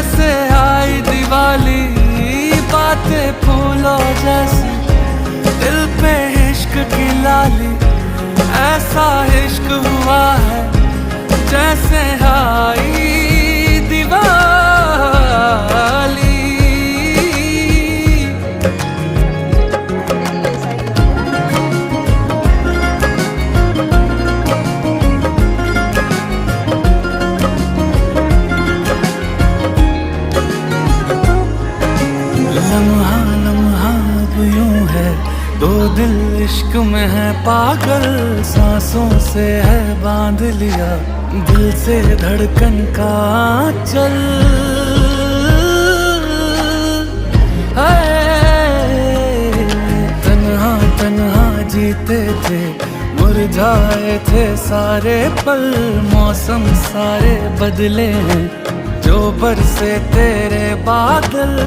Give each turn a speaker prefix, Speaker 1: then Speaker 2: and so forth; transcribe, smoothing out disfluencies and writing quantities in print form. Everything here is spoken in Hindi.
Speaker 1: जैसे आई दिवाली, बातें फूलों जैसी, दिल पे इश्क की लाली। ऐसा इश्क हुआ है जैसे आई दिवाली। लम्हा लम्हा अब यूं है, दो दिल इश्क में है पागल। सांसों से है बांध लिया दिल से धड़कन का चल। तन्हा तन्हा जीते थे, मुरझाए थे सारे पल। मौसम सारे बदले हैं, जो बरसे तेरे बादल।